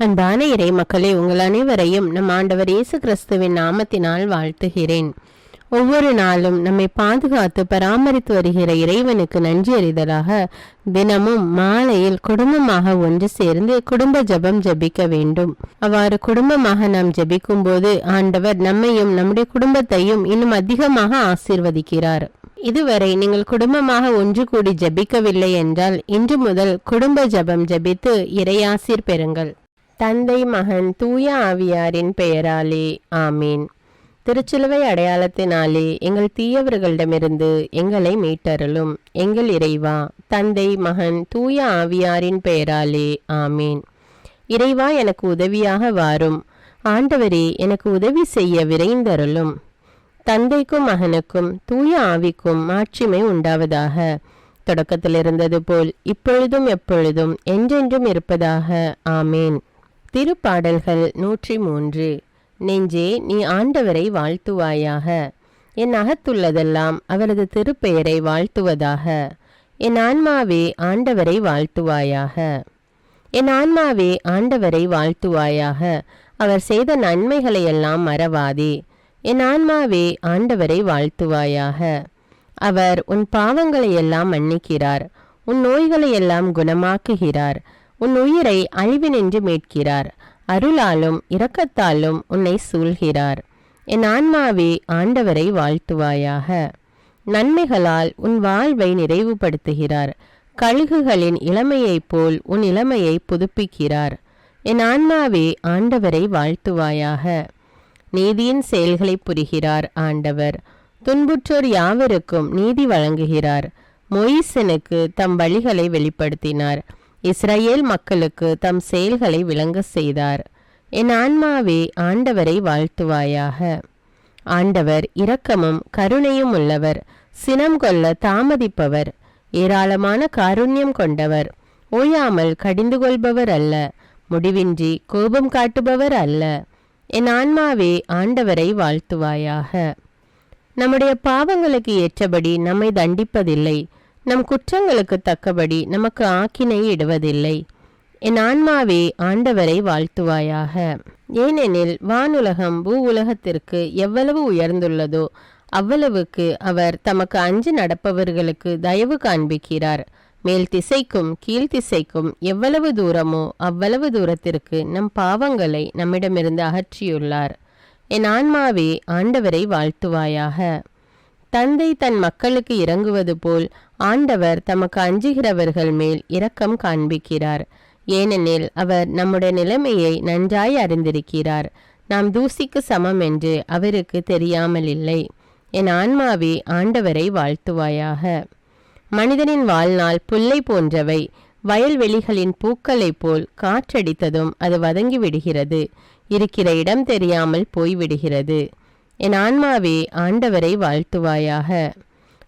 அன்பான இறை மக்களே, உங்கள் அனைவரையும் நம் ஆண்டவர் இயேசு கிறிஸ்துவின் நாமத்தினால் வாழ்த்துகிறேன். ஒவ்வொரு நாளும் நம்மை பாதுகாத்து பராமரித்து வருகிற இறைவனுக்கு நன்றி அறிதலாக தினமும் மாலையில் குடும்பமாக ஒன்று சேர்ந்து குடும்ப ஜெபம் ஜெபிக்க வேண்டும். அவ்வாறு குடும்பமாக நாம் ஜெபிக்கும் போது ஆண்டவர் நம்மையும் நம்முடைய குடும்பத்தையும் இன்னும் அதிகமாக ஆசீர்வதிக்கிறார். இதுவரை நீங்கள் குடும்பமாக ஒன்று கூடி ஜெபிக்கவில்லை என்றால் இன்று முதல் குடும்ப ஜெபம் ஜெபித்து இறையாசீர் பெறுங்கள். தந்தை, மகன், தூய ஆவியாரின் பெயராலே ஆமீன். திருச்சிலுவை அடையாளத்தினாலே எங்கள் தீயவர்களிடமிருந்து எங்களை மீட்டருளும். எங்கள் இறைவா, தந்தை, மகன், தூய ஆவியாரின் பெயராலே ஆமீன். இறைவா, எனக்கு உதவியாக வாரும். ஆண்டவரே, எனக்கு உதவி செய்ய விரைந்தருளும். தந்தைக்கும் மகனுக்கும் தூய ஆவிக்கும் மாட்சிமை உண்டாவதாக. தொடக்கத்தில் இருந்தது போல் இப்பொழுதும் எப்பொழுதும் என்றென்றும் இருப்பதாக ஆமேன். திருப்பாடல்கள் 103. நெஞ்சே, நீ ஆண்டவரை வாழ்த்துவாயாக. என் அகத்துள்ளதெல்லாம் அவரது திருப்பெயரை வாழ்த்துவதாக. என் ஆன்மாவே ஆண்டவரை வாழ்த்துவாயாக. என் ஆன்மாவே ஆண்டவரை வாழ்த்துவாயாக. அவர் செய்த நன்மைகளையெல்லாம் மறவாதே. என் ஆன்மாவே ஆண்டவரை வாழ்த்துவாயாக. அவர் உன் பாவங்களையெல்லாம் மன்னிக்கிறார், உன் நோய்களையெல்லாம் குணமாக்குகிறார், உன் உயிரை அழிவினின்று மீட்கிறார், அருளாலும் இரக்கத்தாலும் உன்னை சூழ்கிறார். என் ஆன்மாவே ஆண்டவரை வாழ்த்துவாயாக. நன்மைகளால் உன் வாழ்வை நிறைவுபடுத்துகிறார், கழுகுகளின் இளமையைப் போல் உன் இளமையை புதுப்பிக்கிறார். என் ஆன்மாவே ஆண்டவரை வாழ்த்துவாயாக. நீதியின் செயல்களை புரிகிறார் ஆண்டவர், துன்புற்றோர் யாவருக்கும் நீதி வழங்குகிறார். மொய்சனுக்கு தம் வழிகளை வெளிப்படுத்தினார், இஸ்ரவேல் மக்களுக்கு தம் செயல்களை விளங்க செய்தார். என் ஆன்மாவே ஆண்டவரை வாழ்த்துவாயாக. ஆண்டவர் இரக்கமும் கருணையும் உள்ளவர், சினம் கொள்ள தாமதிப்பவர், ஏராளமான காருண்யம் கொண்டவர், ஓயாமல் கடிந்து கொள்பவர் அல்ல, முடிவின்றி கோபம் காட்டுபவர் அல்ல. என் ஆன்மாவே ஆண்டவரை வாழ்த்துவாயாக. நம்முடைய பாவங்களுக்கு ஏற்றபடி நம்மை தண்டிப்பதில்லை, நம் குற்றங்களுக்கு தக்கபடி நமக்கு ஆக்கினை இடுவதில்லை. என் ஆன்மாவே ஆண்டவரை வாழ்த்துவாயாக. ஏனெனில் வானுலகம் பூ உலகத்திற்கு எவ்வளவு உயர்ந்துள்ளதோ அவ்வளவுக்கு அவர் தமக்கு அஞ்சு நடப்பவர்களுக்கு தயவு காண்பிக்கிறார். மேல் திசைக்கும் கீழ்த்திசைக்கும் எவ்வளவு தூரமோ அவ்வளவு தூரத்திற்கு நம் பாவங்களை நம்மிடமிருந்து அகற்றியுள்ளார். என் ஆன்மாவே ஆண்டவரை வாழ்த்துவாயாக. தந்தை தன் மக்களுக்கு இறங்குவது போல் ஆண்டவர் தமக்கு அஞ்சுகிறவர்கள் மேல் இரக்கம் காண்பிக்கிறார். ஏனெனில் அவர் நம்முடைய நிலைமையை நன்றாய் அறிந்திருக்கிறார். நாம் தூசிக்கு சமம் என்று அவருக்கு தெரியாமல் இல்லை. என் ஆன்மாவே ஆண்டவரை வாழ்த்துவாயாக. மனிதனின் வாழ்நாள் புல்லை போன்றவை, வயல்வெளிகளின் பூக்களைப் போல் காற்றடித்ததும் அது வதங்கி விடுகிறது, இருக்கிற இடம் தெரியாமல் போய்விடுகிறது. என் ஆன்மாவே ஆண்டவரை வாழ்த்துவாயாக.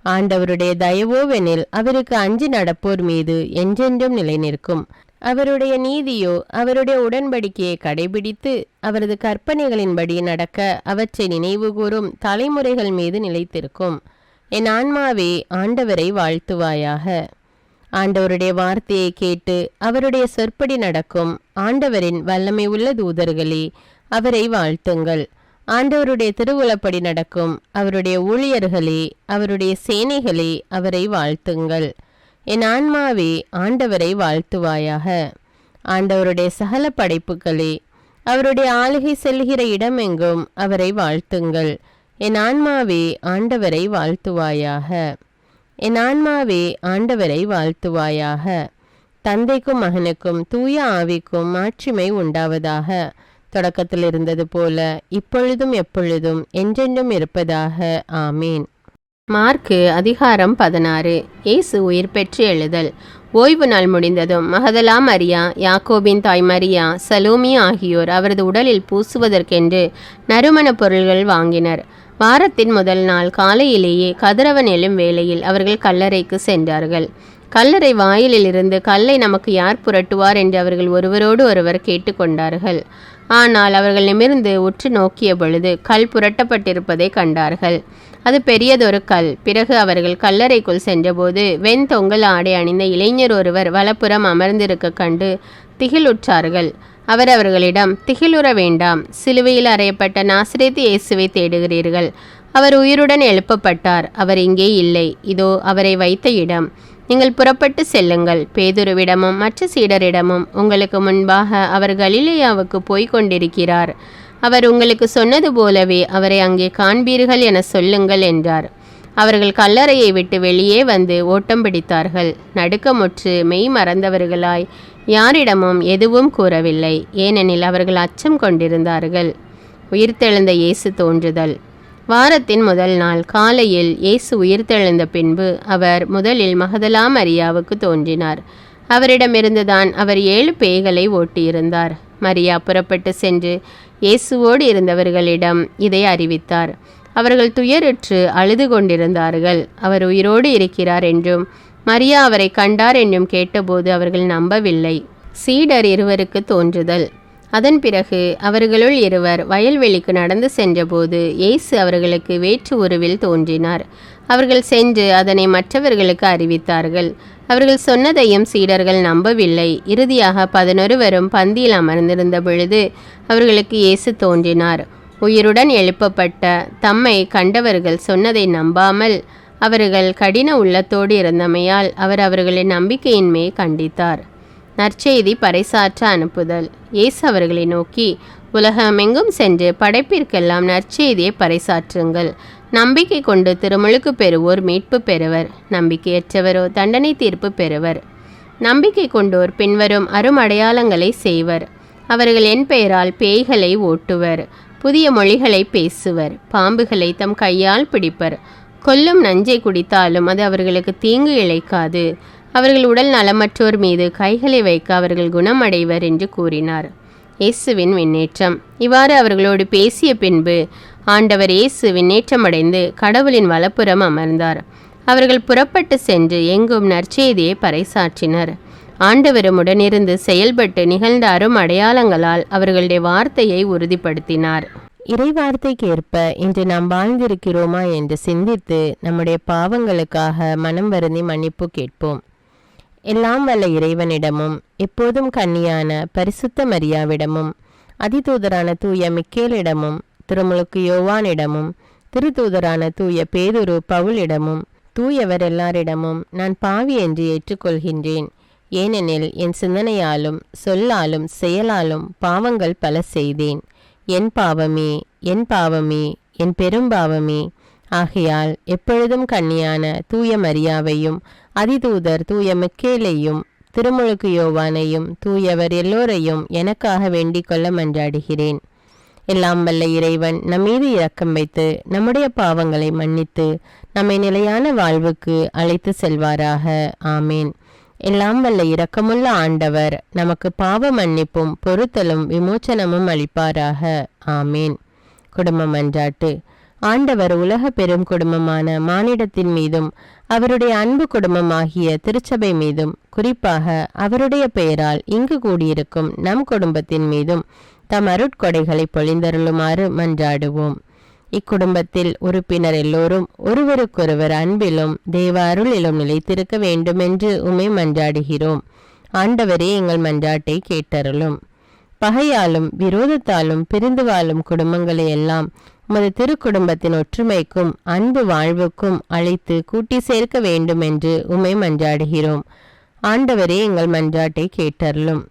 ஆண்டவருடைய தயவோவெனில் அவருக்கு அஞ்சி நடப்போர் மீது என்றென்றும் நிலை நிற்கும். அவருடைய நீதியோ அவருடைய உடன்படிக்கையை கடைபிடித்து அவரது கற்பனைகளின்படி நடக்க அவற்றை நினைவு கூறும் தலைமுறைகள் மீது நிலைத்திருக்கும். என் ஆன்மாவே ஆண்டவரை வாழ்த்துவாயாக. ஆண்டவருடைய வார்த்தையை கேட்டு அவருடைய சொற்படி நடக்கும் ஆண்டவரின் வல்லமை உள்ள தூதர்களே, அவரை வாழ்த்துங்கள். ஆண்டவருடைய திருவுளப்படி நடக்கும் அவருடைய ஊழியர்களே, அவருடைய சேனைகளே, அவரை வாழ்த்துங்கள். என் ஆன்மாவே ஆண்டவரை வாழ்த்துவாயாக. ஆண்டவருடைய சகல படைப்புகளே, அவருடைய ஆளுகை செல்கிற இடமெங்கும் அவரை வாழ்த்துங்கள். என் ஆன்மாவே ஆண்டவரை வாழ்த்துவாயாக. என் ஆன்மாவே ஆண்டவரை வாழ்த்துவாயாக. தந்தைக்கும் மகனுக்கும் தூய ஆவிக்கும் மாட்சிமை உண்டாவதாக. தொடக்கத்தில் இருந்தது போல இப்பொழுதும் எப்பொழுதும் என்றென்றும் இருப்பதாக ஆமீன். மார்க்கு அதிகாரம் 16. இயேசு உயிர் பெற்று எழுதல். ஓய்வு நாள் முடிந்ததும் மகதலா மரியா, யாக்கோபின் தாய் மரியா, சலோமி ஆகியோர் அவரது உடலில் பூசுவதற்கென்று நறுமண பொருள்கள் வாங்கினர். வாரத்தின் முதல் நாள் காலையிலேயே கதிரவன் எழும் வேளையில் அவர்கள் கல்லறைக்கு சென்றார்கள். கல்லறை வாயிலில் இருந்து கல்லை நமக்கு யார் புரட்டுவார் என்று அவர்கள் ஒருவரோடு ஒருவர் கேட்டுக்கொண்டார்கள். ஆனால் அவர்கள் நிமிர்ந்து உற்று நோக்கிய பொழுது கல் புரட்டப்பட்டிருப்பதை கண்டார்கள். அது பெரியதொரு கல். பிறகு அவர்கள் கல்லறைக்குள் சென்றபோது வெண்தொங்கல் ஆடை அணிந்த இளைஞர் ஒருவர் வலப்புறம் அமர்ந்திருக்க கண்டு திகிலுற்றார்கள். அவர் அவர்களிடம், திகிலுற வேண்டாம், சிலுவையில் அறையப்பட்ட நாசரேத்து இயேசுவை தேடுகிறீர்கள். அவர் உயிருடன் எழுப்பப்பட்டார். அவர் இங்கே இல்லை. இதோ அவரை வைத்த இடம். நீங்கள் புறப்பட்டு செல்லுங்கள். பேதுருவிடமும் மற்ற சீடரிடமும், உங்களுக்கு முன்பாக அவர் கலிலேயாவுக்கு போய்க் கொண்டிருக்கிறார். அவர் உங்களுக்கு சொன்னது போலவே அவரை அங்கே காண்பீர்கள் என சொல்லுங்கள் என்றார். அவர்கள் கல்லறையை விட்டு வெளியே வந்து ஓட்டம் பிடித்தார்கள். நடுக்கமுற்று மெய் மறந்தவர்களாய் யாரிடமும் எதுவும் கூறவில்லை. ஏனெனில் அவர்கள் அச்சம் கொண்டிருந்தார்கள். உயிர்த்தெழுந்த இயேசு தோன்றுதல். வாரத்தின் முதல் நாள் காலையில் இயேசு உயிர்த்தெழுந்த பின்பு அவர் முதலில் மகதலா மரியாவுக்கு தோன்றினார். அவரிடமிருந்துதான் அவர் 7 பேய்களை ஓட்டியிருந்தார். மரியா புறப்பட்டு சென்று இயேசுவோடு இருந்தவர்களிடம் இதை அறிவித்தார். அவர்கள் துயருற்று அழுது கொண்டிருந்தார்கள். அவர் உயிரோடு இருக்கிறார் என்றும் மரியா அவரை கண்டார் என்றும் கேட்டபோது அவர்கள் நம்பவில்லை. சீடர் 2 தோன்றுதல். அதன் பிறகு அவர்களுள் 2 வயல்வெளிக்கு நடந்து சென்றபோது இயேசு அவர்களுக்கு வேற்று உருவில் தோன்றினார். அவர்கள் சென்று அதனை மற்றவர்களுக்கு அறிவித்தார்கள். அவர்கள் சொன்னதையும் சீடர்கள் நம்பவில்லை. இறுதியாக 11 பந்தியில் அமர்ந்திருந்த பொழுது அவர்களுக்கு இயேசு தோன்றினார். உயிருடன் எழுப்பப்பட்ட தம்மை கண்டவர்கள் சொன்னதை நம்பாமல் அவர்கள் கடின உள்ளத்தோடு இருந்தமையால் அவர் அவர்களின் நம்பிக்கையின்மையை கண்டித்தார். நற்செய்தி பறைசாற்ற அனுப்புதல். இயேசு அவர்களை நோக்கி, உலகமெங்கும் சென்று படைப்பிற்கெல்லாம் நற்செய்தியை பறைசாற்றுங்கள். நம்பிக்கை கொண்டு திருமுழுக்கு பெறுவோர் மீட்பு பெறுவர், நம்பிக்கையற்றவரோ தண்டனை தீர்ப்பு பெறுவர். நம்பிக்கை கொண்டோர் பின்வரும் அருமடையாளங்களை செய்வர். அவர்கள் என் பெயரால் பேய்களை ஓட்டுவர், புதிய மொழிகளை பேசுவர், பாம்புகளை தம் கையால் பிடிப்பர், கொல்லும் நஞ்சை குடித்தாலும் அது அவர்களுக்கு தீங்கு இழைக்காது. அவர்கள் உடல் நலமற்றோர் மீது கைகளை வைக்க அவர்கள் குணமடைவர் என்று கூறினார். இயேசுவின் விண்ணேற்றம். இவ்வாறு அவர்களோடு பேசிய பின்பு ஆண்டவர் இயேசு விண்ணேற்றமடைந்து கடவுளின் வலப்புறம் அமர்ந்தார். அவர்கள் புறப்பட்டு சென்று எங்கும் நற்செய்தியை பறைசாற்றினர். ஆண்டவரும் உடனிருந்து செயல்பட்டு நிகழ்ந்த அரும் அடையாளங்களால் அவர்களுடைய வார்த்தையை உறுதிப்படுத்தினார். இறைவார்த்தைக்கு ஏற்ப இன்று நாம் வாழ்ந்திருக்கிறோமா என்று சிந்தித்து நம்முடைய பாவங்களுக்காக மனம் வருந்தி மன்னிப்பு கேட்போம். எல்லாம் வல்ல இறைவனிடமும் எப்போதும் கன்னியான பரிசுத்த மரியாவிடமும் அதிதூதரான தூய மிக்கேலிடமும் திருமுழுக்கு யோவானிடமும் திருத்தூதரான தூய பேதுரு பவுலிடமும் தூயவர் எல்லாரிடமும் நான் பாவி என்று ஏற்றுக்கொள்கின்றேன். ஏனெனில் என் சிந்தனையாலும் சொல்லாலும் செயலாலும் பாவங்கள் பல செய்தேன். என் பாவமே, என் பாவமே, என் பெரும்பாவமே. ஆகையால் எப்பொழுதும் கன்னியான தூய மரியாவையும் அதிதூதர் தூய மிக்கேலையும் திருமுழுக்கு யோவானையும் தூயவர் எல்லோரையும் எனக்காக வேண்டிக் கொள்ள மன்றாடுகிறேன். எல்லாம் வல்ல இறைவன் நம்மீது இரக்கம் வைத்து நம்முடைய பாவங்களை மன்னித்து நம்மை நிலையான வாழ்வுக்கு அழைத்து செல்வாராக. ஆமேன். எல்லாம் வல்ல இரக்கமுள்ள ஆண்டவர் நமக்கு பாவ மன்னிப்பும் பொறுத்தலும் விமோச்சனமும் அளிப்பாராக. ஆமேன். குடும்ப மன்றாட்டு. ஆண்டவர் உலக பெரும் குடும்பமான மானிடத்தின் மீதும் அவருடைய அன்பு குடும்பமாகிய திருச்சபை மீதும் குறிப்பாக அவருடைய பெயரால் இங்கு கூடியிருக்கும் நம் குடும்பத்தின் மீதும் தம் அருட்கொடைகளை பொழிந்தருளுமாறு மன்றாடுவோம். இக்குடும்பத்தில் உறுப்பினர் எல்லோரும் ஒருவருக்கொருவர் அன்பிலும் தேவ அருளிலும் நிலைத்திருக்க வேண்டுமென்று உம்மை மன்றாடுகிறோம். ஆண்டவரே, எங்கள் மன்றாட்டை கேட்டருளும். பகையாலும் விரோதத்தாலும் பிரிந்து வாழும் குடும்பங்களை எல்லாம் உமது திருக்குடும்பத்தின் ஒற்றுமைக்கும் அன்பு வாழ்வுக்கும் அழைத்து கூட்டி சேர்க்க வேண்டும் என்று உம்மை மன்றாடுகிறோம். ஆண்டவரே, எங்கள் மன்றாட்டை கேட்டருளும்.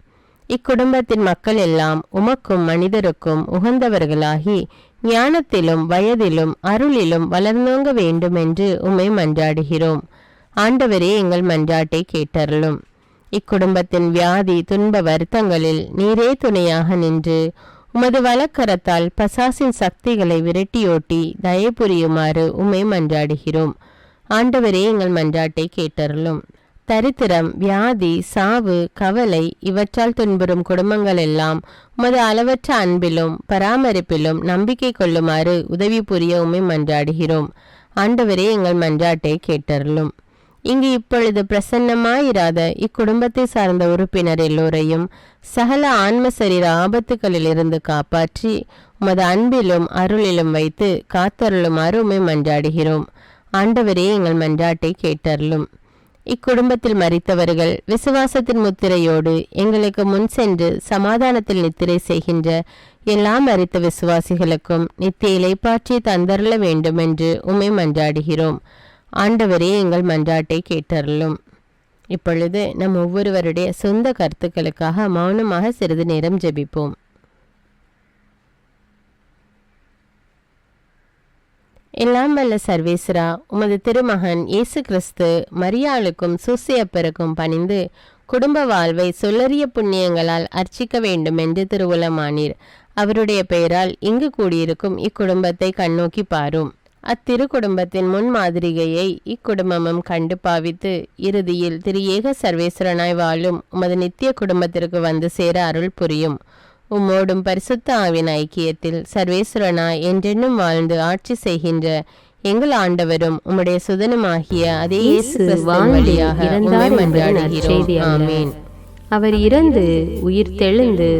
இக்குடும்பத்தின் மக்கள் எல்லாம் உமக்கும் மனிதருக்கும் உகந்தவர்களாகி ஞானத்திலும் வயதிலும் அருளிலும் வளர்ந்தோங்க வேண்டும் என்று உம்மை மன்றாடுகிறோம். ஆண்டவரே, எங்கள் மன்றாட்டை கேட்டருளும். இக்குடும்பத்தின் வியாதி துன்ப வருத்தங்களில் நீரே துணையாக நின்று உமது வலக்கரத்தால் பசாசின் சக்திகளை விரட்டியோட்டி தயை புரியுமாறு உம்மை மன்றாடுகிறோம். ஆண்டவரே, எங்கள் மன்றாட்டை கேட்டருளும். தரித்திரம், வியாதி, சாவு, கவலை இவற்றால் துன்புறும் குடும்பங்கள் எல்லாம் உமது அளவற்ற அன்பிலும் பராமரிப்பிலும் நம்பிக்கை கொள்ளுமாறு உதவி புரிய உம்மை மன்றாடுகிறோம். ஆண்டவரே, எங்கள் மன்றாட்டை கேட்டருளும். இங்கு இப்பொழுது பிரசன்னமாயிராத இக்குடும்பத்தை சார்ந்த உறுப்பினர் எல்லோரையும் சகல ஆன்ம சரீர ஆபத்துக்களிலிருந்து காப்பாற்றி உமது அன்பிலும் அருளிலும் வைத்து காத்தருளுமாறு உம்மை மன்றாடுகிறோம். ஆண்டவரே, எங்கள் மன்றாட்டை கேட்டருளும். இக்குடும்பத்தில் மரித்தவர்கள் விசுவாசத்தின் முத்திரையோடு எங்களுக்கு முன் சென்று சமாதானத்தில் நித்திரை செய்கின்ற எல்லா மரித்த விசுவாசிகளுக்கும் நித்திய இளைப்பாற்றி தந்தருள வேண்டும் என்று உம்மை மன்றாடுகிறோம். ஆண்டவரே, எங்கள் மன்றாட்டை கேட்டருளும். இப்பொழுது நம் ஒவ்வொருவருடைய சொந்த கருத்துக்களுக்காக மௌனமாக சிறிது நேரம் ஜெபிப்போம். எல்லாம் வல்ல சர்வேஸ்வரா, உமது திருமகன் இயேசு கிறிஸ்து மரியாளுக்கும் சூசையப்பருக்கும் பணிந்து குடும்ப வாழ்வை சொல்லறிய புண்ணியங்களால் அர்ச்சிக்க வேண்டும் என்று திருவுளமானீர். அவருடைய பெயரால் இங்கு கூடியிருக்கும் இக்குடும்பத்தை கண்ணோக்கி பாரும். அத்திரு குடும்பத்தின் முன்மாதிரிகையை இக்குடும்பமும் கண்டு பாவித்து இறுதியில் திரு ஏக சர்வேஸ்வரனாய் வாழும் உமது நித்திய குடும்பத்திற்கு வந்து சேர அருள் புரியும். உம்மோடும் பரிசுத்த ஆவின் ஐக்கியத்தில் சர்வேஸ்வரனாய் என்றென்னும் வாழ்ந்து ஆட்சி செய்கின்ற எங்கள் ஆண்டவரும் உம்முடைய சுதனுமாகிய அதே வழியாக ஆமென். அவர் இறந்து உயிர் தெழுந்து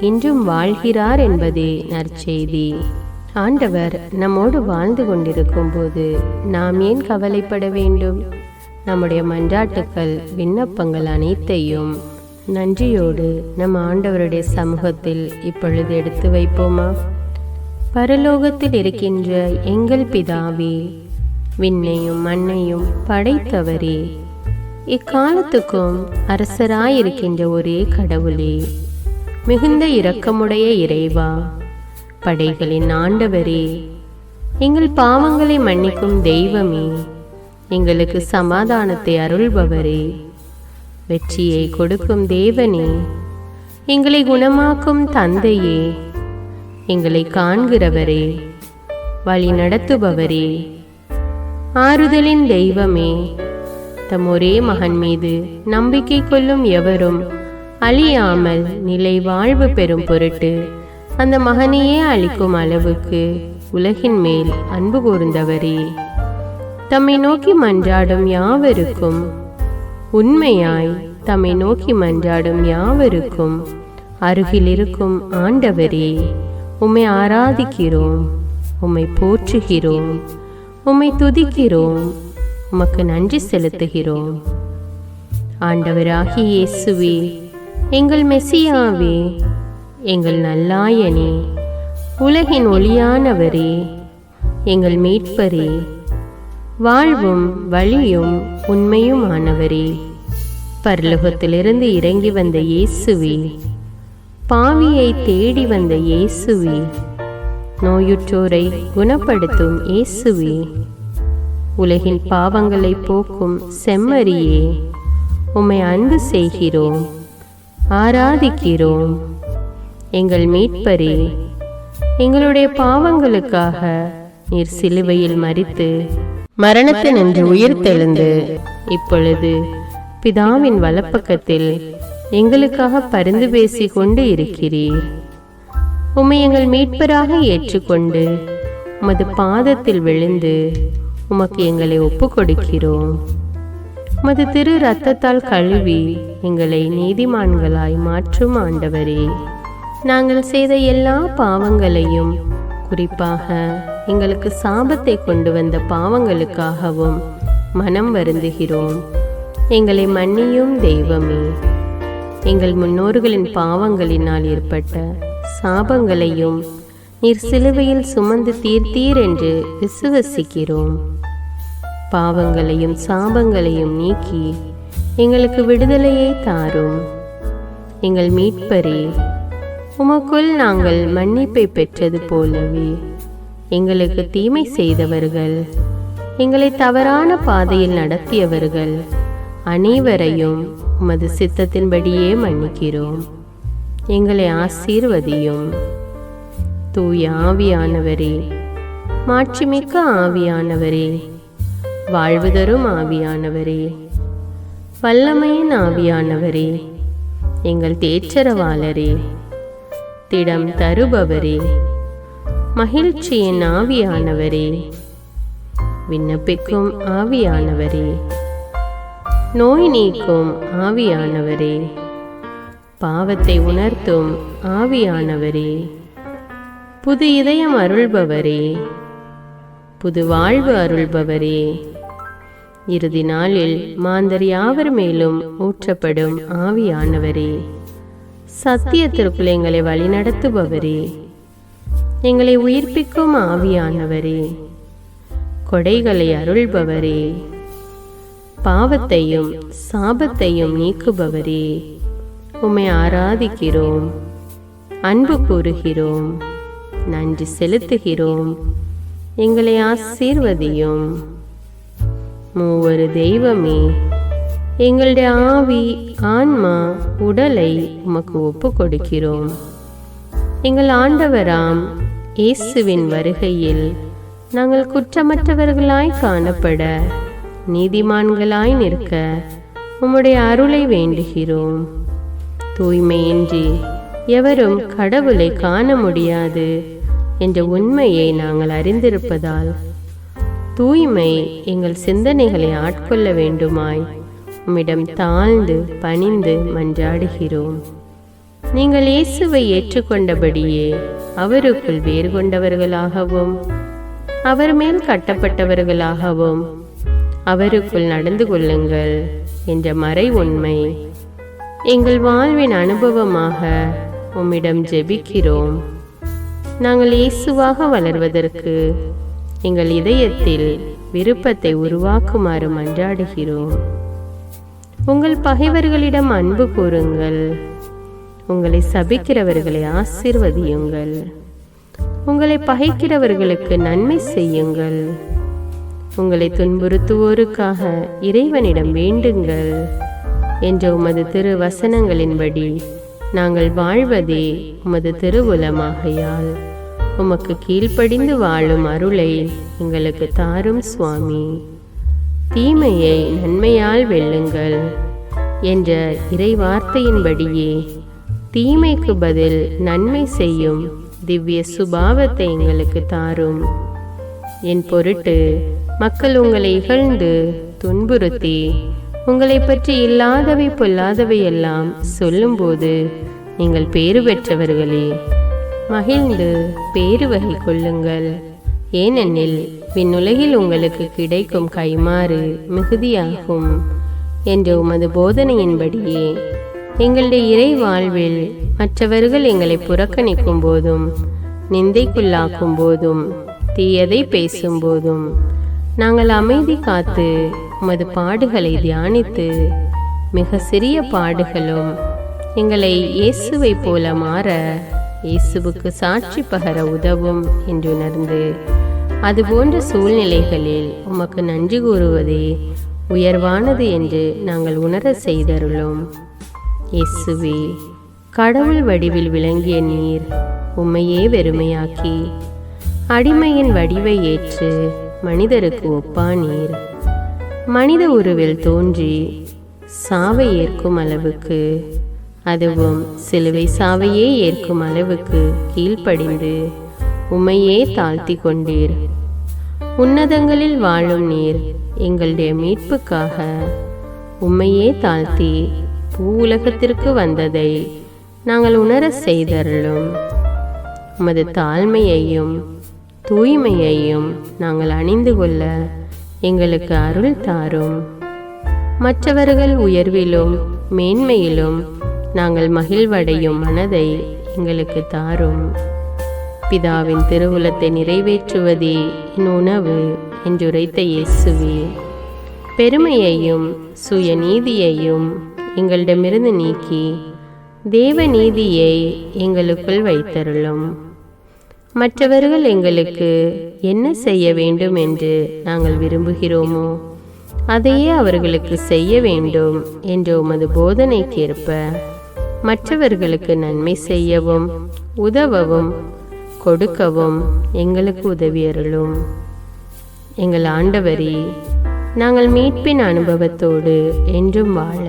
இன்றும் வாழ்கிறார் என்பதே நற்செய்தி. ஆண்டவர் நம்மோடு வாழ்ந்து கொண்டிருக்கும் போது நாம் ஏன் கவலைப்பட வேண்டும்? நம்முடைய மன்றாட்டுக்கள் விண்ணப்பங்கள் அனைத்தையும் நன்றியோடு நம் ஆண்டவருடைய சமூகத்தில் இப்பொழுது எடுத்து வைப்போமா? பரலோகத்தில் இருக்கின்ற எங்கள் பிதாவே, விண்ணையும் மண்ணையும் படைத்தவரே, இக்காலத்துக்கும் அரசராயிருக்கின்ற ஒரே கடவுளே, மிகுந்த இரக்கமுடைய இறைவா, படைகளின் ஆண்டவரே, எங்கள் பாவங்களை மன்னிக்கும் தெய்வமே, எங்களுக்கு சமாதானத்தை அருள்பவரே, வெற்றியை கொடுக்கும் தேவனே, எங்களை குணமாக்கும் தந்தையே, எங்களை காண்கிறவரே, வழி நடத்துபவரே, ஆறுதலின் தெய்வமே, தம் ஒரே மகன் மீது நம்பிக்கை கொள்ளும் எவரும் அழியாமல் நிலை வாழ்வு பெறும் பொருட்டு அந்த மகனையே அளிக்கும் அளவுக்கு உலகின் மேல் அன்பு கூர்ந்தவரே, தம்மை நோக்கி மன்றாடும் யாவருக்கும் உண்மையாய் தம்மை நோக்கி மன்றாடும் யாவருக்கும் அருகில் இருக்கும் ஆண்டவரே, உம்மை ஆராதிக்கிறோம், உம்மை போற்றுகிறோம், உம்மை துதிக்கிறோம், உமக்கு நன்றி செலுத்துகிறோம். ஆண்டவராகிய இயேசுவே, எங்கள் மெசியாவே, எங்கள் நல்லாயனே, உலகின் ஒளியானவரே, எங்கள் மீட்பரே, வாழ்வும் வழியும் உண்மையுமானவரே, பரலோகத்திலிருந்து இறங்கி வந்த இயேசுவே, பாவியை தேடி வந்த இயேசுவே, நோயுற்றோரை குணப்படுத்தும் இயேசுவே, உலகின் பாவங்களை போக்கும் செம்மறியே, உம்மை அன்பு செய்கிறோம், ஆராதிக்கிறோம். எங்கள் மீட்பரே, எங்களுடைய பாவங்களுக்காக நீர் சிலுவையில் மரித்து மரணத்தினின்று உயிர் தெழுந்து இப்பொழுது பிதாவின் வலப்பக்கத்தில் எங்களுக்காக பரிந்து பேசி கொண்டு இருக்கிறீர். உம்மை எங்கள் மீட்பராக ஏற்றுக்கொண்டு உமது பாதத்தில் விழுந்து உமக்கு எங்களை ஒப்பு கொடுக்கிறோம். உமது திரு இரத்தத்தால் கழுவி எங்களை நீதிமான்களாய் மாற்றும் ஆண்டவரே, நாங்கள் செய்த எல்லா பாவங்களையும், குறிப்பாக எங்களுக்கு சாபத்தை கொண்டு வந்த பாவங்களுக்காகவும் மனம் வருந்துகிறோம். எங்களை மன்னியும் தெய்வமே, எங்கள் முன்னோர்களின் பாவங்களினால் ஏற்பட்ட சாபங்களையும் நீர் சிலுவையில் சுமந்து தீர்த்தீர் என்று விசுவசிக்கிறோம். பாவங்களையும் சாபங்களையும் நீக்கி எங்களுக்கு விடுதலையை தாரும். எங்கள் மீட்பரே, உமக்குள் நாங்கள் மன்னிப்பை பெற்றது போலவே எங்களுக்கு தீமை செய்தவர்கள், எங்களை தவறான பாதையில் நடத்தியவர்கள் அனைவரையும் உமது சித்தத்தின்படியே மன்னிக்கிறோம். எங்களை ஆசீர்வதியும். தூய ஆவியானவரே, மாட்சிமிக்க ஆவியானவரே, வாழ்வு தரும் ஆவியானவரே, வல்லமையின் ஆவியானவரே, எங்கள் தேற்றரவாளரே, திடம் தருபவரே, மகிழ்ச்சியின் ஆவியானவரே, விண்ணப்பிக்கும் ஆவியானவரே, நோய் நீக்கும் ஆவியானவரே, பாவத்தை உணர்த்தும் ஆவியானவரே, புது இதயம் அருள்பவரே, புது வாழ்வு அருள்பவரே, இறுதி நாளில் மாந்தர் யாவர் மேலும் ஊற்றப்படும் ஆவியானவரே, சத்தியத்திற்குள் எங்களை வழிநடத்துபவரே, எங்களை உயிர்ப்பிக்கும் ஆவியானவரே, கொடைகளை அருள்பவரே, பாவத்தையும் சாபத்தையும் நீக்குபவரே, உம்மை ஆராதிக்கிறோம், அன்பு கூறுகிறோம், நன்றி செலுத்துகிறோம். எங்களை ஆசீர்வதியும். மூவரு தெய்வமே, எங்களுடைய ஆவி, ஆன்மா, உடலை உமக்கு ஒப்பு கொடுக்கிறோம். எங்கள் ஆண்டவராம் இயேசுவின் வருகையில் நாங்கள் குற்றமற்றவர்களாய் காணப்பட, நீதிமான்களாய் நிற்க உம்முடைய அருளை வேண்டுகிறோம். தூய்மையின்றி எவரும் கடவுளை காண முடியாது என்ற உண்மையை நாங்கள் அறிந்திருப்பதால் தூய்மை எங்கள் சிந்தனைகளை ஆட்கொள்ள வேண்டுமாய் உம்மிடம் தாழ்ந்து பணிந்து மன்றாடுகிறோம். நீங்கள் இயேசுவை ஏற்றுக்கொண்டபடியே அவருக்குள் வேறு கொண்டவர்களாகவும் அவர் மேல் கட்டப்பட்டவர்களாகவும் அவருக்குள் நடந்து கொள்ளுங்கள் என்ற மறை உண்மை எங்கள் வாழ்வின் அனுபவமாக உம்மிடம் ஜெபிக்கிறோம். நாங்கள் இயேசுவாக வளர்வதற்கு எங்கள் இதயத்தில் விருப்பத்தை உருவாக்குமாறு மன்றாடுகிறோம். உங்கள் பகைவர்களிடம் அன்பு கூறுங்கள், உங்களை சபிக்கிறவர்களை ஆசீர்வதியுங்கள், உங்களை பகைக்கிறவர்களுக்கு நன்மை செய்யுங்கள், உங்களை துன்புறுத்துவோருக்காக இறைவனிடம் வேண்டுங்கள் என்ற உமது திரு வசனங்களின்படி நாங்கள் வாழ்வதே உமது திருவுலமாகையால் உமக்கு கீழ்ப்படிந்து வாழும் அருளை எங்களுக்கு தாரும் சுவாமி. தீமையை நன்மையால் வெல்லுங்கள் என்ற இறை வார்த்தையின்படியே தீமைக்கு பதில் நன்மை செய்யும் திவ்ய சுபாவத்தை எங்களுக்கு தாரும். என் பொருட்டு மக்கள் உங்களை இகழ்ந்து துன்புறுத்தி உங்களை பற்றி இல்லாதவை பொல்லாதவை எல்லாம் சொல்லும்போது நீங்கள் பேறு பெற்றவர்களே, மகிழ்ந்து பேறு வகை கொள்ளுங்கள். ஏனெனில் விண்ணுலகில் உங்களுக்கு கிடைக்கும் கைமாறு மிகுதியாகும் என்ற உமது போதனையின்படியே எங்களுடைய இறை வாழ்வில் மற்றவர்கள் எங்களை புறக்கணிக்கும் போதும் நிந்தைக்குள்ளாக்கும் போதும் தீயதை பேசும் போதும் நாங்கள் அமைதி காத்து உமது பாடுகளை தியானித்து மிக சிறிய பாடுகளும் எங்களை இயேசுவை போல மாற இயேசுவுக்கு சாட்சி பகர உதவும் என்றுணர்ந்து அதுபோன்ற சூழ்நிலைகளில் உமக்கு நன்றி கூறுவதே உயர்வானது என்று நாங்கள் உணர செய்தருளும். இயேசுவே, கடவுள் வடிவில் விளங்கிய நீர் உம்மையே வெறுமையாக்கி அடிமையின் வடிவை ஏற்று மனிதருக்கு ஒப்பானீர். மனித உருவில் தோன்றி சாவை ஏற்கும் அளவுக்கு, அதுவும் சிலுவை சாவையே ஏற்கும் அளவுக்கு கீழ்ப்படிந்து உம்மையே தாழ்த்தி கொண்டீர். உன்னதங்களில் வாழும் நீர் எங்களுடைய மீட்புக்காக உம்மையே தாழ்த்தி பூவுலகத்திற்கு வந்ததை நாங்கள் உணர செய்தருளும். உமது தாழ்மையையும் தூய்மையையும் நாங்கள் அணிந்து கொள்ள எங்களுக்கு அருள் தாரும். மற்றவர்கள் உயர்விலும் மேன்மையிலும் நாங்கள் மகிழ்வடையும் மனதை எங்களுக்கு தாரும். பிதாவின் திருவுலத்தை நிறைவேற்றுவதே என் உணவு என்றுரைத்த இயேசுவே, பெருமையையும் சுயநீதியையும் எங்களிடமிருந்து நீக்கி தேவ நீதியை எங்களுக்குள் வைத்தருளும். மற்றவர்கள் எங்களுக்கு என்ன செய்ய வேண்டும் என்று நாங்கள் விரும்புகிறோமோ அதையே அவர்களுக்கு செய்ய வேண்டும் என்ற உமது போதனைக்கேற்ப மற்றவர்களுக்கு நன்மை செய்யவும் உதவவும் கொடுக்கவும் எங்களுக்கு உதவியருளும். எங்கள் ஆண்டவரே, நாங்கள் மீட்பின் அனுபவத்தோடு என்றும் வாழ,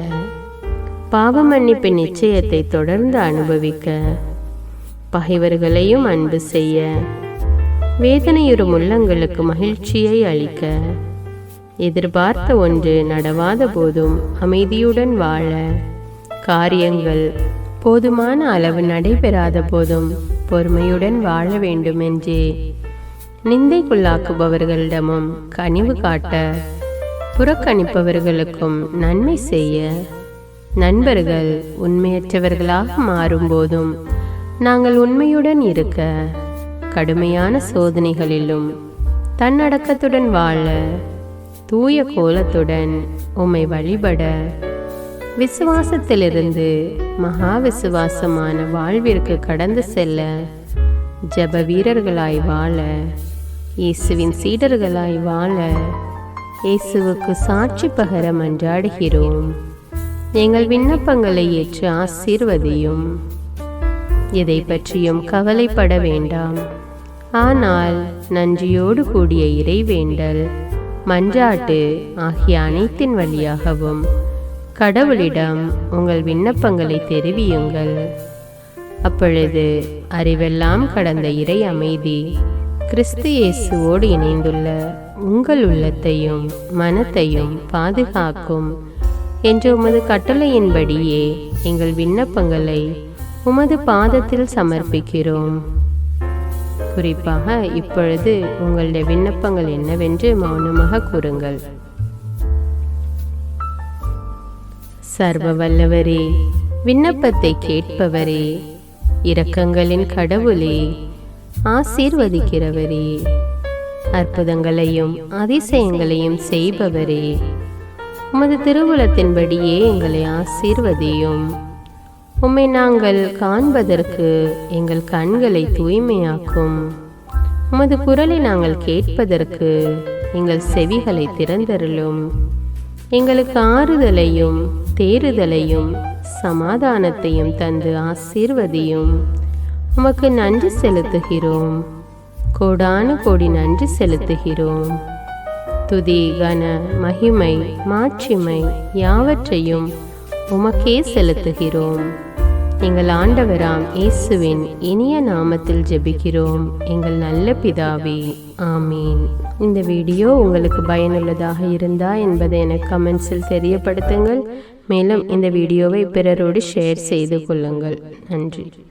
பாவ மன்னிப்பின் நிச்சயத்தை தொடர்ந்து அனுபவிக்க, பகைவர்களையும் அன்பு செய்ய, வேதனையுறும் உள்ளங்களுக்கு மகிழ்ச்சியை அளிக்க, எதிர்பார்த்த ஒன்று நடவாத போதும் அமைதியுடன் வாழ, காரியங்கள் போதுமான அளவு நடைபெறாத போதும் பொறுமையுடன் வாழ வேண்டும் என்றே நிந்தைக்குள்ளாக்குபவர்களிடமும் கனிவு காட்ட, புறக்கணிப்பவர்களுக்கும் நன்மை செய்ய, நண்பர்கள் உண்மையற்றவர்களாக மாறும்போதும் நாங்கள் உண்மையுடன் இருக்க, கடுமையான சோதனைகளிலும் தன்னடக்கத்துடன் வாழ, தூய கோலத்துடன் உம்மை வழிபட, விசுவாசத்திலிருந்து மகா விசுவாசமான வாழ்விற்கு கடந்து செல்ல, ஜெப வீரர்களாய் வாழ, இயேசுவின் சீடர்களாய் வாழ, இயேசுவுக்கு சாட்சி பகர மன்றாடுகிறோம். எங்கள் விண்ணப்பங்களை ஏற்று ஆசீர்வதியும். எதை பற்றியும் கவலைப்பட வேண்டாம். ஆனால் நன்றியோடு கூடிய இறைவேண்டல், மன்றாட்டு ஆகிய அனைத்தின் வழியாகவும் கடவுளிடம் உங்கள் விண்ணப்பங்களை தெரிவியுங்கள். அப்பொழுது அறிவெல்லாம் கடந்த இறை அமைதி கிறிஸ்து இயேசுவோடு இணைந்துள்ள உங்கள் உள்ளத்தையும் மனத்தையும் பாதுகாக்கும் என்ற உமது கட்டளையின்படியே எங்கள் விண்ணப்பங்களை உமது பாதத்தில் சமர்ப்பிக்கிறோம். குறிப்பாக இப்பொழுது உங்களுடைய விண்ணப்பங்கள் என்னவென்று மௌனமாக கூறுங்கள். சர்வ வல்லவரே, விண்ணப்பத்தை கேட்பவரே, இரக்கங்களின் கடவுளே, ஆசீர்வதிக்கிறவரே, அற்புதங்களையும் அதிசயங்களையும் செய்பவரே, உமது திருவுளத்தின்படியே எங்களை ஆசீர்வதியும். உம்மை நாங்கள் காண்பதற்கு எங்கள் கண்களை தூய்மையாக்கும். உமது குரலை நாங்கள் கேட்பதற்கு எங்கள் செவிகளை திறந்தருளும். எங்களுக்கு ஆறுதலையும் தேறுதலையும் சமாதானத்தையும் தந்து ஆசீர்வதியும். உமக்கு நன்றி செலுத்துகிறோம். கோடானு கோடி நன்றி செலுத்துகிறோம். துதி, கன, மகிமை, மாட்சிமை யாவற்றையும் உமக்கே செலுத்துகிறோம். எங்கள் ஆண்டவராம் இயேசுவின் இனிய நாமத்தில் ஜெபிக்கிறோம் எங்கள் நல்ல பிதாவே, ஆமீன். இந்த வீடியோ உங்களுக்கு பயனுள்ளதாக இருந்தா என்பதை எனக்கு கமெண்ட்ஸில் தெரியப்படுத்துங்கள். மேலும் இந்த வீடியோவை பிறரோடு ஷேர் செய்து கொள்ளுங்கள். நன்றி.